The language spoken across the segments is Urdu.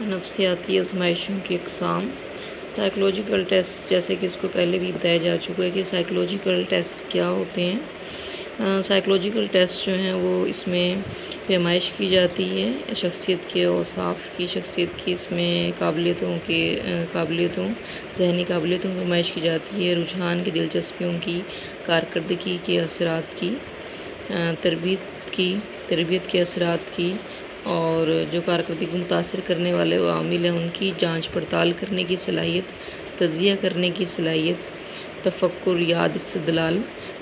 نفسیاتی آزمائشوں کی اقسام۔ سائیکولوجیکل ٹیسٹ، جیسے کہ اس کو پہلے بھی بتایا جا چکا ہے کہ سائیکولوجیکل ٹیسٹ کیا ہوتے ہیں۔ سائیکولوجیکل ٹیسٹ جو ہیں وہ اس میں پیمائش کی جاتی ہے شخصیت کے اوصاف کی، شخصیت کی اس میں قابلیتوں ذہنی قابلیتوں کی پیمائش کی جاتی ہے، رجحان کی، دلچسپیوں کی، کارکردگی کے اثرات کی، تربیت کے اثرات کی، اور جو کارکردگی کو متاثر کرنے والے عوامل ہیں ان کی جانچ پڑتال کرنے کی صلاحیت، تجزیہ کرنے کی صلاحیت، تفکر، یاد، استدلال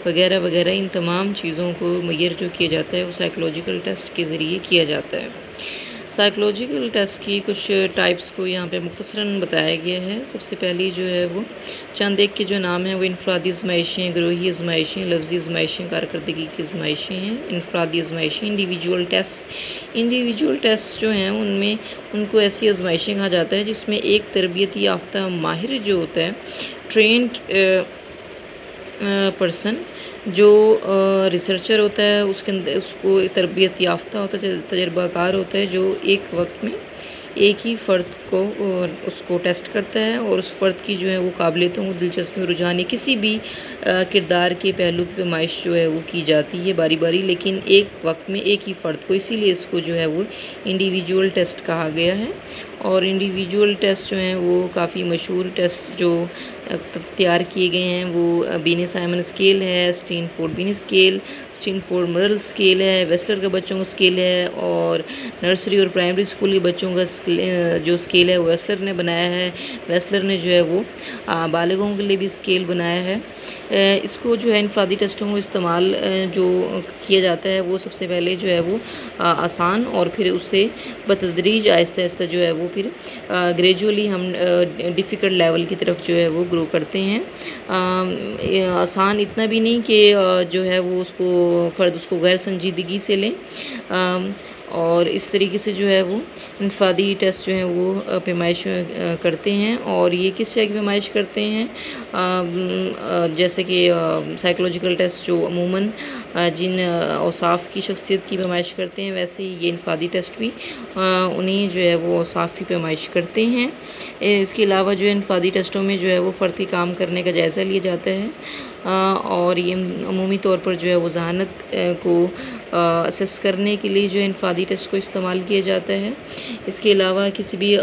وغیرہ وغیرہ۔ ان تمام چیزوں کو معیار جو کیا جاتا ہے وہ سائیکولوجیکل ٹیسٹ کے ذریعے کیا جاتا ہے۔ سائیکولوجیکل ٹیسٹ کی کچھ ٹائپس کو یہاں پہ مختصراً بتایا گیا ہے۔ سب سے پہلی جو ہے وہ چند ایک کے جو نام ہیں وہ انفرادی آزمائشیں، گروہی آزمائشیں، لفظی آزمائشیں، کارکردگی کی آزمائشیں ہیں۔ انفرادی آزمائشیں، انڈیویجول ٹیسٹ۔ انڈیویجول ٹیسٹ جو ہیں ان کو ایسی آزمائشیں کہا جاتا ہے جس میں ایک تربیت یافتہ ماہر جو ہوتا ہے، ٹرینڈ پرسن، جو ریسرچر ہوتا ہے، اس کو تربیت یافتہ ہوتا ہے، تجربہ کار ہوتا ہے، جو ایک وقت میں ایک ہی فرد کو اس کو ٹیسٹ کرتا ہے اور اس فرد کی جو ہے وہ قابلیتوں کو، دلچسپی، رجحان، کسی بھی کردار کے پہلو کی پیمائش جو ہے وہ کی جاتی ہے باری باری، لیکن ایک وقت میں ایک ہی فرد کو، اسی لیے اس کو جو ہے وہ انڈیویجول ٹیسٹ کہا گیا ہے۔ اور انڈیویجول ٹیسٹ جو ہیں وہ کافی مشہور ٹیسٹ جو تیار کیے گئے ہیں وہ بین سائمن اسکیل ہے، اسٹینفورڈ بین اسکیل، اسٹینفورڈ مرل اسکیل ہے، ویسلر کا بچوں کا اسکیل ہے، اور نرسری اور پرائمری اسکول کے بچوں کا جو اسکیل ہے وہ ویسلر نے بنایا ہے۔ ویسلر نے جو ہے وہ بالغوں کے لیے بھی اسکیل بنایا ہے۔ اس کو جو ہے انفرادی ٹیسٹوں کو استعمال جو کیا جاتا ہے وہ سب سے پہلے جو ہے وہ آسان، اور پھر اس سے بتدریج آہستہ آہستہ جو ہے وہ پھر گریجولی ہم ڈیفیکلٹ لیول کی طرف جو ہے وہ گرو کرتے ہیں۔ آسان اتنا بھی نہیں کہ جو ہے وہ فرد اس کو غیر سنجیدگی سے لیں، اور اس طریقے سے جو ہے وہ انفرادی ٹیسٹ جو ہیں وہ پیمائش کرتے ہیں۔ اور یہ کس طرح کی پیمائش کرتے ہیں؟ جیسے کہ سائیکولوجیکل ٹیسٹ جو عموماً جن اوصاف کی شخصیت کی پیمائش کرتے ہیں، ویسے ہی یہ انفرادی ٹیسٹ بھی انہیں جو ہے وہ اوصاف کی پیمائش کرتے ہیں۔ اس کے علاوہ جو ہے انفرادی ٹیسٹوں میں جو ہے وہ فرد کے کام کرنے کا جائزہ لیا جاتا ہے، اور یہ عمومی طور پر جو ہے وہ ذہانت کو اسیس کرنے کے لیے جو ہے انفرادی ٹیسٹ کو استعمال کیا جاتا ہے۔ اس کے علاوہ کسی بھی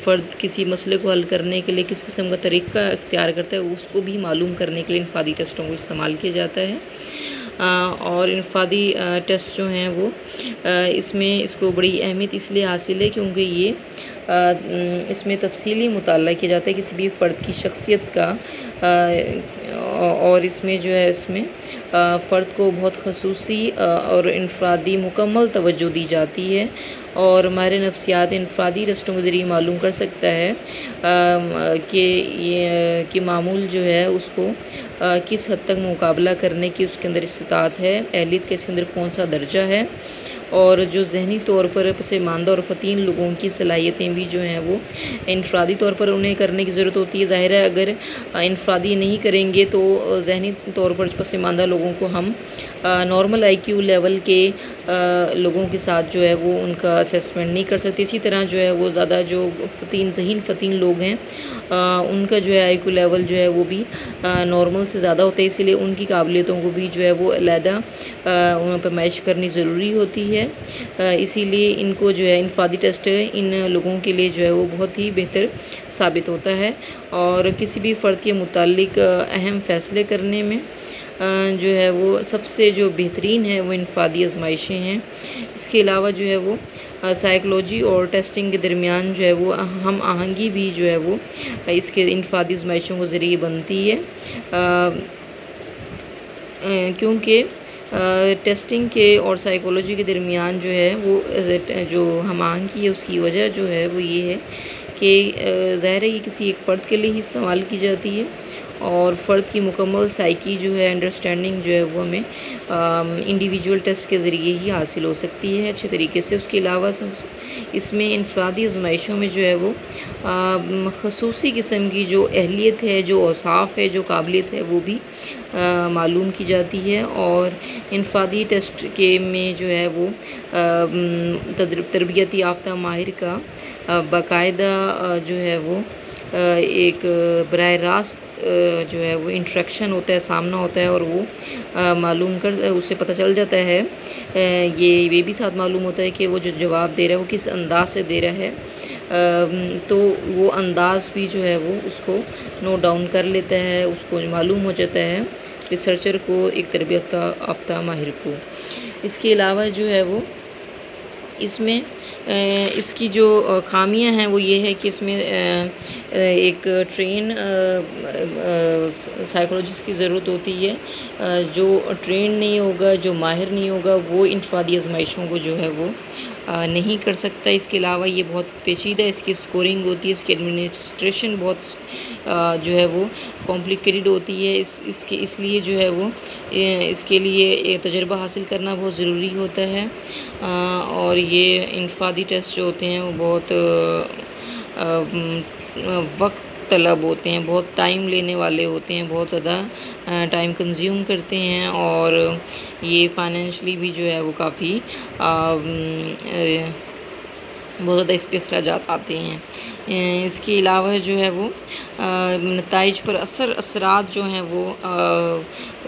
فرد کسی مسئلے کو حل کرنے کے لیے کس قسم کا طریقہ اختیار کرتا ہے، اس کو بھی معلوم کرنے کے لیے انفرادی ٹیسٹوں کو استعمال کیا جاتا ہے۔ اور انفرادی ٹیسٹ جو ہیں وہ اس کو بڑی اہمیت اس لیے حاصل ہے کیونکہ یہ اس میں تفصیلی مطالعہ کیا جاتا ہے کسی بھی فرد کی شخصیت کا، اور اس میں جو ہے فرد کو بہت خصوصی اور انفرادی مکمل توجہ دی جاتی ہے، اور ماہر نفسیات انفرادی ٹیسٹوں کے ذریعے معلوم کر سکتا ہے کہ معمول جو ہے اس کو کس حد تک مقابلہ کرنے کی اس کے اندر استطاعت ہے، اہلیت کا اس کے اندر کون سا درجہ ہے، اور جو ذہنی طور پر پسماندہ اور فتین لوگوں کی صلاحیتیں بھی جو ہیں وہ انفرادی طور پر انہیں کرنے کی ضرورت ہوتی ہے۔ ظاہر ہے اگر انفرادی نہیں کریں گے تو ذہنی طور پر پسماندہ لوگوں کو ہم نارمل آئی کیو لیول کے لوگوں کے ساتھ جو ہے وہ ان کا اسیسمنٹ نہیں کر سکتے۔ اسی طرح جو ہے وہ زیادہ جو فتین لوگ ہیں ان کا جو ہے آئی کیو لیول جو ہے وہ بھی نارمل سے زیادہ ہوتا ہے، اسی لیے ان کی قابلیتوں کو بھی جو ہے وہ علیحدہ پیمائش کرنی ضروری ہوتی ہے۔ اسی لیے ان کو جو ہے انفرادی ٹیسٹ ان لوگوں کے لیے جو ہے وہ بہت ہی بہتر ثابت ہوتا ہے، اور کسی بھی فرد کے متعلق اہم فیصلے کرنے میں جو ہے وہ سب سے جو بہترین ہے وہ انفرادی آزمائشیں ہیں۔ اس کے علاوہ جو ہے وہ سائیکولوجی اور ٹیسٹنگ کے درمیان جو ہے وہ ہم آہنگی بھی جو ہے وہ اس کے انفرادی آزمائشوں کے ذریعے بنتی ہے، کیونکہ ٹیسٹنگ کے اور سائیکولوجی کے درمیان جو ہے وہ جو ہم آہنگی ہے اس کی وجہ جو ہے وہ یہ ہے کہ ظاہر ہے یہ کسی ایک فرد کے لیے ہی استعمال کی جاتی ہے، اور فرد کی مکمل سائیکی جو ہے انڈرسٹینڈنگ جو ہے وہ ہمیں انڈیویجول ٹیسٹ کے ذریعے ہی حاصل ہو سکتی ہے اچھے طریقے سے۔ اس کے علاوہ اس میں انفرادی آزمائشوں میں جو ہے وہ خصوصی قسم کی جو اہلیت ہے، جو اوصاف ہے، جو قابلیت ہے، وہ بھی معلوم کی جاتی ہے، اور انفرادی ٹیسٹ میں جو ہے وہ تربیت یافتہ ماہر کا باقاعدہ جو ہے وہ ایک براہ راست جو ہے وہ انٹریکشن ہوتا ہے، سامنا ہوتا ہے، اور وہ اسے پتہ چل جاتا ہے، یہ بھی ساتھ معلوم ہوتا ہے کہ وہ جو جواب دے رہا ہے وہ کس انداز سے دے رہا ہے، تو وہ انداز بھی جو ہے وہ اس کو نوٹ ڈاؤن کر لیتا ہے، اس کو معلوم ہو جاتا ہے ریسرچر کو، ایک تربیت یافتہ ماہر کو۔ اس کے علاوہ جو ہے وہ اس میں اس کی جو خامیاں ہیں وہ یہ ہے کہ اس میں ایک ٹرین سائیکولوجسٹ کی ضرورت ہوتی ہے، جو ٹرین نہیں ہوگا، جو ماہر نہیں ہوگا، وہ انفرادی آزمائشوں کو جو ہے وہ نہیں کر سکتا۔ اس کے علاوہ یہ بہت پیچیدہ اس کی سکورنگ ہوتی ہے، اس کی ایڈمنسٹریشن بہت جو ہے وہ کمپلیکیٹڈ ہوتی ہے، اس لیے جو ہے وہ اس کے لیے تجربہ حاصل کرنا بہت ضروری ہوتا ہے، اور یہ انفرادی ٹیسٹ جو ہوتے ہیں وہ بہت وقت طلب ہوتے ہیں، بہت ٹائم لینے والے ہوتے ہیں، بہت زیادہ ٹائم کنزیوم کرتے ہیں، اور یہ فائنینشلی بھی جو ہے وہ کافی بہت زیادہ اس پہ اخراجات آتے ہیں۔ اس کے علاوہ جو ہے وہ نتائج پر اثرات جو ہیں وہ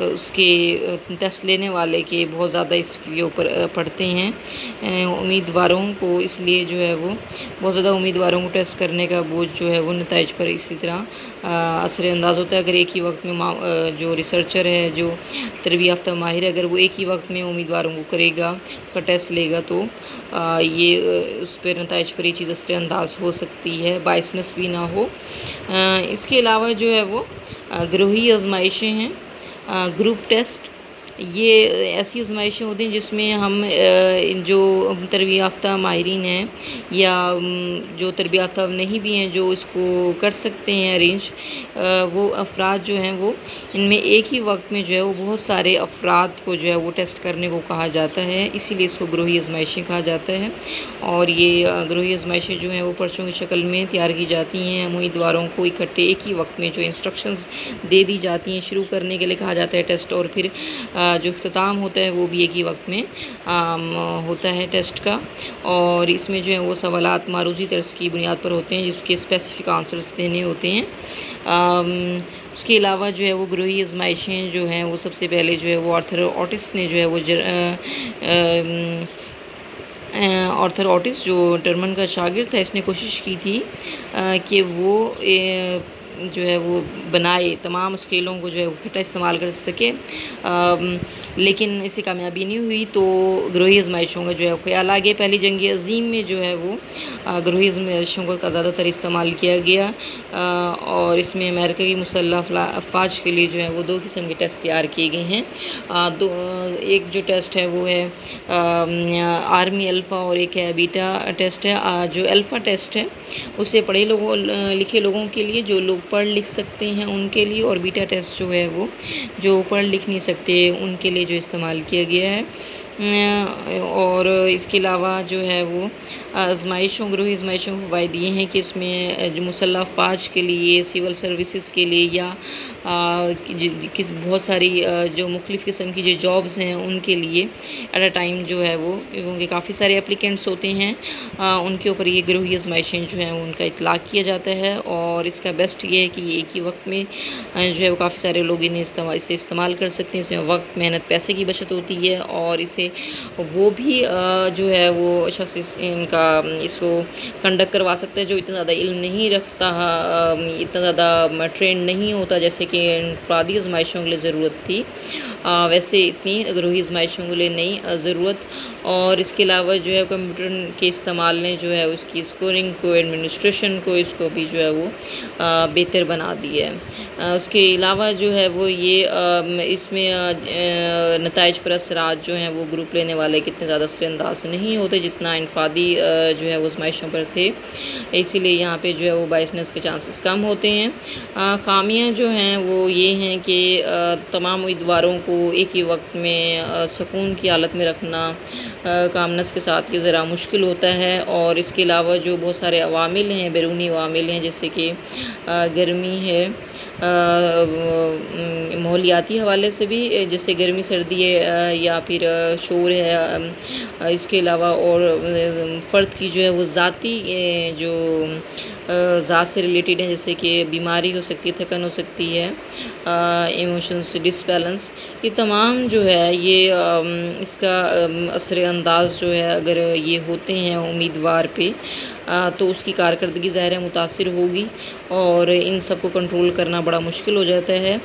اس کے ٹیسٹ لینے والے کے بہت زیادہ اس کے اوپر پڑتے ہیں امیدواروں کو، اس لیے جو ہے وہ بہت زیادہ امیدواروں کو ٹیسٹ کرنے کا بوجھ جو ہے وہ نتائج پر اسی طرح اثر انداز ہوتا ہے۔ اگر ایک ہی وقت میں جو ریسرچر ہے، جو تربیت یافتہ ماہر ہے، اگر وہ ایک ہی وقت میں امیدواروں کو کرے گا، اس کا ٹیسٹ لے گا، تو یہ اس پر نتائج پر یہ چیز اثر انداز ہو سکتی ہے، بائسنس بھی نہ ہو۔ اس کے علاوہ جو ہے وہ گروہی آزمائشیں ہیں، گروپ ٹیسٹ، یہ ایسی آزمائشیں ہوتی ہیں جس میں ہم جو تربیت یافتہ ماہرین ہیں یا جو تربیت یافتہ نہیں بھی ہیں، جو اس کو کر سکتے ہیں ارینج، وہ افراد جو ہیں وہ ان میں ایک ہی وقت میں جو ہے وہ بہت سارے افراد کو جو ہے وہ ٹیسٹ کرنے کو کہا جاتا ہے، اسی لیے اس کو گروہی آزمائشیں کہا جاتا ہے۔ اور یہ گروہی آزمائشیں جو ہیں وہ پرچوں کی شکل میں تیار کی جاتی ہیں، امیدواروں کو اکٹھے ایک ہی وقت میں جو انسٹرکشنز دے دی جاتی ہیں، شروع کرنے کے لیے کہا جاتا ہے ٹیسٹ، اور پھر جو اختتام ہوتا ہے وہ بھی ایک ہی وقت میں ہوتا ہے ٹیسٹ کا، اور اس میں جو ہے وہ سوالات معروضی طرز کی بنیاد پر ہوتے ہیں جس کے اسپیسیفک آنسرز دینے ہوتے ہیں۔ اس کے علاوہ جو ہے وہ گروہی آزمائشیں جو ہیں وہ سب سے پہلے جو ہے وہ آرتھر اوٹس نے جو ہے وہ آرتھر اوٹس جو جرمن کا شاگرد تھا، اس نے کوشش کی تھی کہ وہ جو ہے وہ بنائے، تمام اسکیلوں کو جو ہے وہ اکٹھا استعمال کر سکے، لیکن اسے کامیابی نہیں ہوئی، تو گروہی آزمائشوں کا جو ہے خیال آ گیا۔ پہلی جنگ عظیم میں جو ہے وہ گروہی آزمائشوں کا زیادہ تر استعمال کیا گیا، اور اس میں امریکہ کی مسلح افواج کے لیے جو ہے وہ 2 قسم کے ٹیسٹ تیار کیے گئے ہیں۔ ایک جو ٹیسٹ ہے وہ ہے آرمی الفا، اور ایک ہے بیٹا ٹیسٹ ہے۔ جو الفا ٹیسٹ ہے اسے پڑھے لکھے لوگوں کے لیے، جو لوگ پڑھ لکھ سکتے ہیں ان کے لیے، اور بیٹا ٹیسٹ جو ہے وہ جو پڑھ لکھ نہیں سکتے ان کے لیے جو استعمال کیا گیا ہے۔ اور اس کے علاوہ جو ہے وہ گروہی آزمائشوں کے فوائد یہ ہیں کہ اس میں جو مسلح افواج کے لیے، سول سروسز کے لیے، یا بہت ساری جو مختلف قسم کی جو جابز ہیں ان کے لیے ایٹ اے ٹائم جو ہے وہ، کیونکہ کافی سارے اپلیکینٹس ہوتے ہیں، ان کے اوپر یہ گروہی آزمائشیں جو ہیں ان کا اطلاق کیا جاتا ہے، اور اس کا بیسٹ یہ ہے کہ ایک ہی وقت میں جو ہے وہ کافی سارے لوگ اسے استعمال کر سکتے ہیں۔ اس میں وقت، محنت، پیسے کی بچت ہوتی ہے، اور اسے وہ بھی جو ہے وہ شخص اس کو کنڈکٹ کروا سکتا ہے جو اتنا زیادہ علم نہیں رکھتا، اتنا زیادہ ٹرینڈ نہیں ہوتا جیسے کہ انفرادی آزمائشوں کے لیے ضرورت تھی، ویسے اتنی گروہی آزمائشوں کے لیے نہیں ضرورت۔ اور اس کے علاوہ جو ہے کمپیوٹر کے استعمال نے جو ہے اس کی اسکورنگ کو، ایڈمنسٹریشن کو، اس کو بھی جو ہے وہ بہتر بنا دیا ہے۔ اس کے علاوہ جو ہے وہ یہ اس میں نتائج پر اثرات جو ہیں وہ گروپ لینے والے کتنے زیادہ اثر انداز نہیں ہوتے جتنا انفرادی جو ہے وہ آزمائشوں پر تھے، اسی لیے یہاں پہ جو ہے وہ بائسنس کے چانسز کم ہوتے ہیں۔ خامیاں جو ہیں وہ یہ ہیں کہ تمام امیدواروں کو ایک ہی وقت میں سکون کی حالت میں رکھنا کامنس کے ساتھ یہ ذرا مشکل ہوتا ہے، اور اس کے علاوہ جو بہت سارے عوامل ہیں، بیرونی عوامل ہیں، جیسے کہ گرمی ہے، ماحولیاتی حوالے سے بھی جیسے گرمی سردی ہے یا پھر شور ہے، اس کے علاوہ اور فرد کی جو ہے وہ ذاتی جو ذات سے ریلیٹڈ ہیں، جیسے کہ بیماری ہو سکتی ہے، تھکن ہو سکتی ہے، ایموشنس ڈس بیلنس، یہ تمام جو ہے یہ اس کا اثر انداز جو ہے اگر یہ ہوتے ہیں امیدوار پہ تو اس کی کارکردگی ظاہر ہے متاثر ہوگی، اور ان سب کو کنٹرول کرنا بڑا مشکل ہو جاتا ہے۔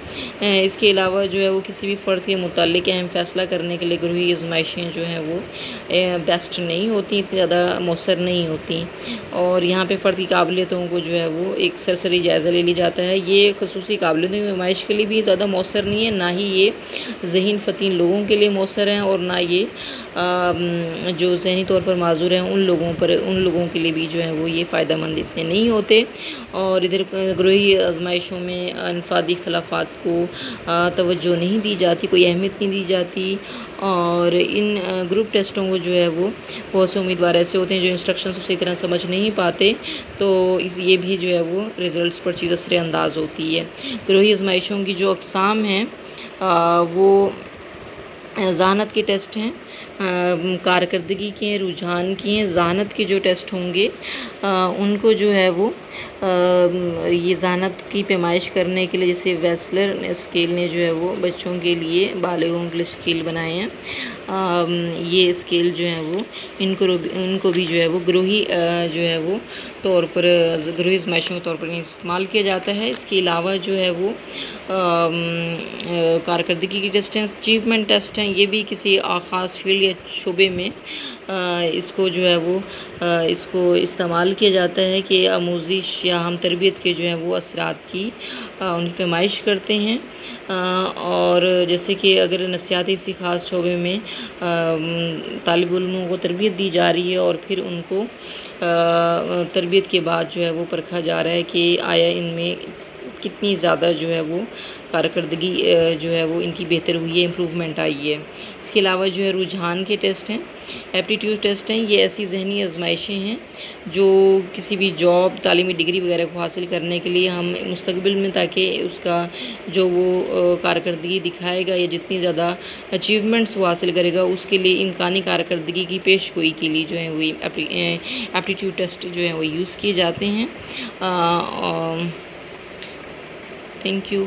اس کے علاوہ جو ہے وہ کسی بھی فرد کے متعلق اہم فیصلہ کرنے کے لیے گروہی آزمائشیں جو ہیں وہ بیسٹ نہیں ہوتی، اتنی زیادہ مؤثر نہیں ہوتی، اور یہاں پہ فرد کی قابلیتوں کو جو ہے وہ ایک سرسری جائزہ لے لی جاتا ہے۔ یہ خصوصی قابلیتوں کی نمائش کے لیے بھی زیادہ مؤثر نہیں ہے، نہ ہی یہ ذہین فتین لوگوں کے لیے مؤثر ہیں، اور نہ یہ جو ذہنی طور پر معذور ہیں ان لوگوں کے لیے بھی جو ہے وہ یہ فائدہ مند اتنے نہیں ہوتے۔ اور ادھر گروہی آزمائشوں میں انفرادی اختلافات کو توجہ نہیں دی جاتی، کوئی اہمیت نہیں دی جاتی، اور ان گروپ ٹیسٹوں کو جو ہے وہ بہت سے امیدوار ایسے ہوتے ہیں جو انسٹرکشنز کو صحیح طرح سمجھ نہیں پاتے، تو یہ بھی جو ہے وہ ریزلٹس پر چیز اثر انداز ہوتی ہے۔ گروہی آزمائشوں کی جو اقسام ہیں وہ ذہانت کے ٹیسٹ ہیں، کارکردگی کے ہیں، رجحان کی ہیں۔ ذہانت کے جو ٹیسٹ ہوں گے ان کو جو ہے وہ یہ ذہانت کی پیمائش کرنے کے لیے جیسے ویسلر اسکیل نے جو ہے وہ بچوں کے لیے بالغوں کے لیے اسکیل بنائے ہیں، یہ اسکیل جو ہیں وہ ان کو بھی جو ہے وہ گروہی جو ہے وہ طور پر گروہی آزمائشوں کے طور پر استعمال کیا جاتا ہے۔ اس کے علاوہ جو ہے وہ کارکردگی کی ٹیسٹ ہیں، اچیومنٹ ٹیسٹ ہیں، یہ بھی کسی خاص فیلڈ یا شعبے میں اس کو جو ہے وہ اس کو استعمال کیا جاتا ہے کہ آموزش یا ہم تربیت کے جو ہیں وہ اثرات کی ان کی پیمائش کرتے ہیں، اور جیسے کہ اگر نفسیاتی کسی خاص شعبے میں طالب علموں کو تربیت دی جا رہی ہے اور پھر ان کو تربیت کے بعد جو ہے وہ پرکھا جا رہا ہے کہ آیا ان میں کتنی زیادہ جو ہے وہ کارکردگی جو ہے وہ ان کی بہتر ہوئی ہے، امپروومنٹ آئی ہے۔ اس کے علاوہ جو ہے رجحان کے ٹیسٹ ہیں، ایپٹیٹیوڈ ٹیسٹ ہیں، یہ ایسی ذہنی آزمائشیں ہیں جو کسی بھی جاب، تعلیمی ڈگری وغیرہ کو حاصل کرنے کے لیے ہم مستقبل میں تاکہ اس کا جو وہ کارکردگی دکھائے گا یا جتنی زیادہ اچیومنٹس وہ حاصل کرے گا اس کے لیے امکانی کارکردگی کی پیش گوئی کے لیے جو ہے وہ ایپٹیٹیوڈ ٹیسٹ جو ہیں وہ یوز کیے جاتے ہیں۔ Thank you.